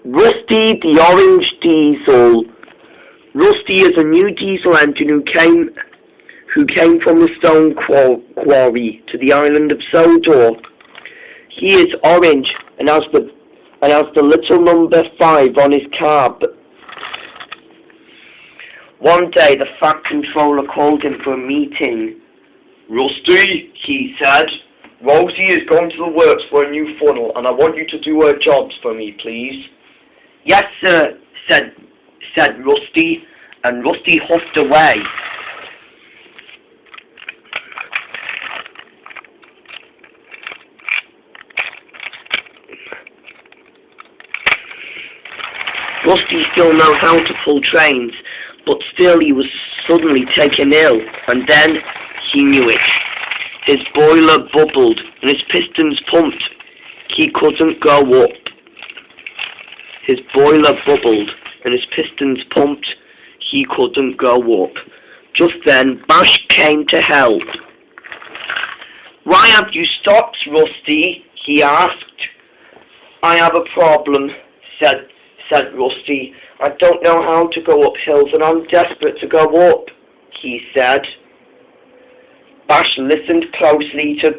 Rusty the Orange Diesel. Rusty is a new diesel engine who came from the stone quarry to the island of Sodor. He is orange and has the little number 5 on his cab. One day the Fat Controller called him for a meeting. Rusty, he said, Rosie is going to the works for a new funnel, and I want you to do her jobs for me, please. Yes, sir, said Rusty, and Rusty huffed away. Rusty still knows how to pull trains, but still he was suddenly taken ill, and then he knew it. His boiler bubbled, and his pistons pumped. He couldn't go up. His boiler bubbled, and his pistons pumped. He couldn't go up. Just then, Bash came to help. "Why have you stopped, Rusty?" he asked. "I have a problem," said Rusty. "I don't know how to go up hills, and I'm desperate to go up," he said. Bash listened closely to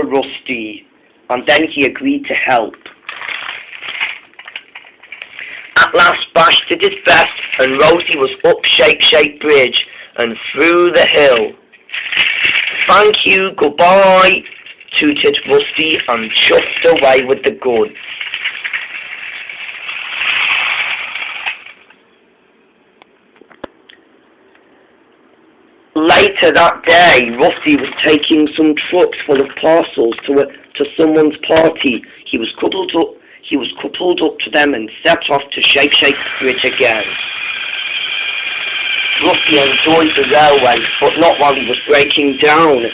Rusty, and then he agreed to help. At last Bash did his best, and Rosie was up Shake Bridge and through the hill. "Thank you, goodbye," tooted Rusty and chuffed away with the goods. Later that day, Rusty was taking some trucks full of parcels to someone's party. He was coupled up to them and set off to Shake Bridge again. Rusty enjoyed the railway, but not while he was breaking down.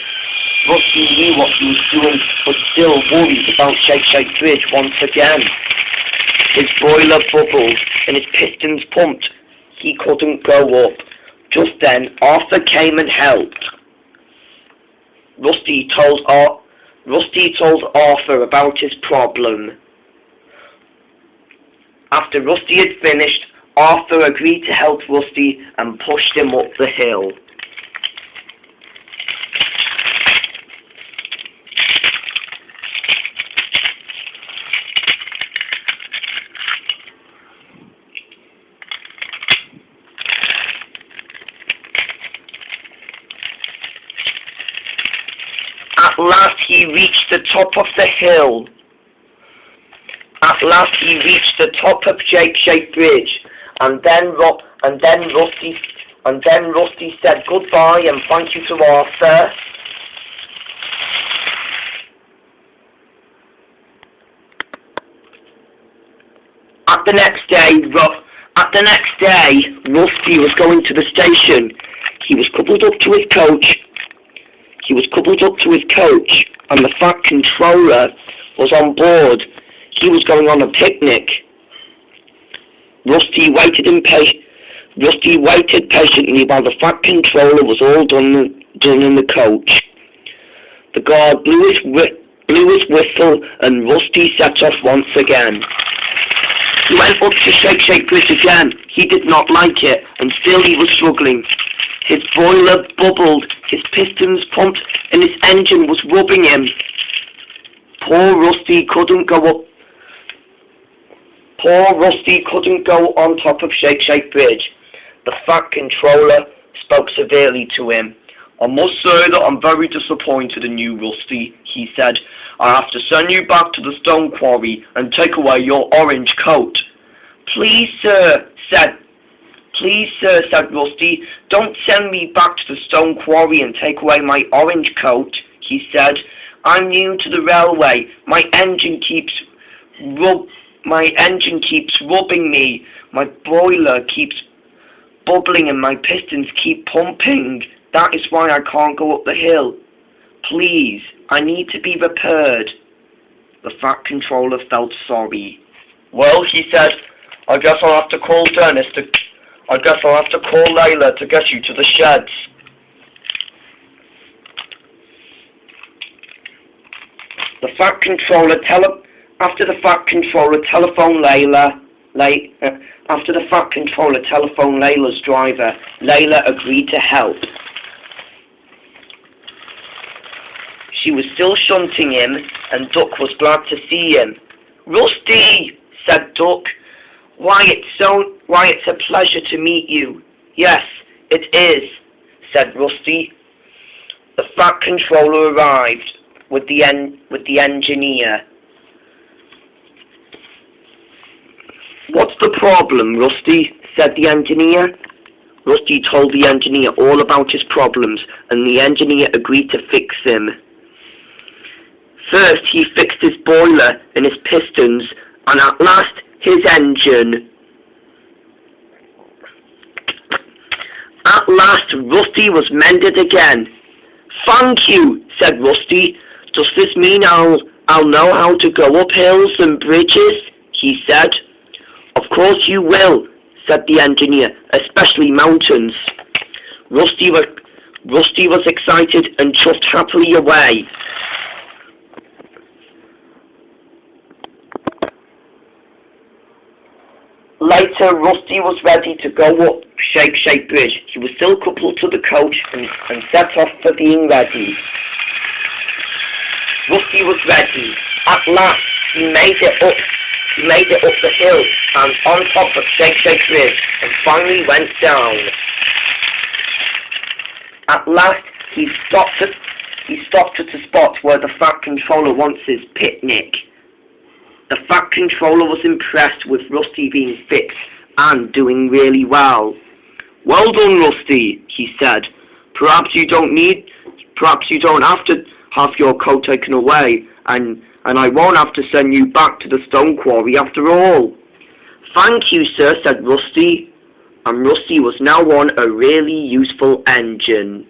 Rusty knew what he was doing, but still worried about Shake Bridge once again. His boiler bubbled and his pistons pumped. He couldn't go up. Just then, Arthur came and helped. Rusty told Arthur about his problem. After Rusty had finished, Arthur agreed to help Rusty and pushed him up the hill. At last he reached the top of the hill. At last he reached the top of Shake Bridge, and then Rusty said goodbye and thank you to Arthur. At the next day, Rusty was going to the station. He was coupled up to his coach. And the Fat Controller was on board. He was going on a picnic. Rusty waited patiently while the Fat Controller was all done in the coach. The guard blew his whistle, and Rusty set off once again. He went up to Shake Bridge again. He did not like it, and still he was struggling. His boiler bubbled, his pistons pumped, and his engine was rubbing him. Poor Rusty couldn't go on top of Shake Bridge. The Fat Controller spoke severely to him. "I must say that I'm very disappointed in you, Rusty," he said. "I have to send you back to the stone quarry and take away your orange coat." Please, sir, said Rusty. "Don't send me back to the stone quarry and take away my orange coat," he said. "I'm new to the railway. My engine keeps rubbing me. My boiler keeps bubbling and my pistons keep pumping. That is why I can't go up the hill. Please, I need to be repaired." The Fat Controller felt sorry. "Well," he said, I guess I'll have to call Layla to get you to the sheds." After the Fat Controller telephoned Layla, After the Fat Controller telephoned Layla's driver, Layla agreed to help. She was still shunting him, and Duck was glad to see him. "Rusty," said Duck. Why, it's a pleasure to meet you." "Yes, it is," said Rusty. The Fat Controller arrived with the engineer. "What's the problem, Rusty?" said the engineer. Rusty told the engineer all about his problems, and the engineer agreed to fix them. First, he fixed his boiler and his pistons, and at last, his engine. At last, Rusty was mended again. "Thank you," said Rusty. "Does this mean I'll know how to go up hills and bridges?" he said. "Of course you will," said the engineer, "especially mountains." Rusty was excited and chuffed happily away. Later, Rusty was ready to go up Shake Bridge. He was still coupled to the coach and set off for being ready. Rusty was ready. At last, he made it up the hill and on top of Shake Bridge, and finally went down. At last, he stopped at the spot where the Fat Controller wants his picnic. The Fat Controller was impressed with Rusty being fixed and doing really well. "Well done, Rusty," he said. Perhaps you don't have to have your coat taken away, and I won't have to send you back to the stone quarry after all." "Thank you, sir," said Rusty. And Rusty was now on a really useful engine.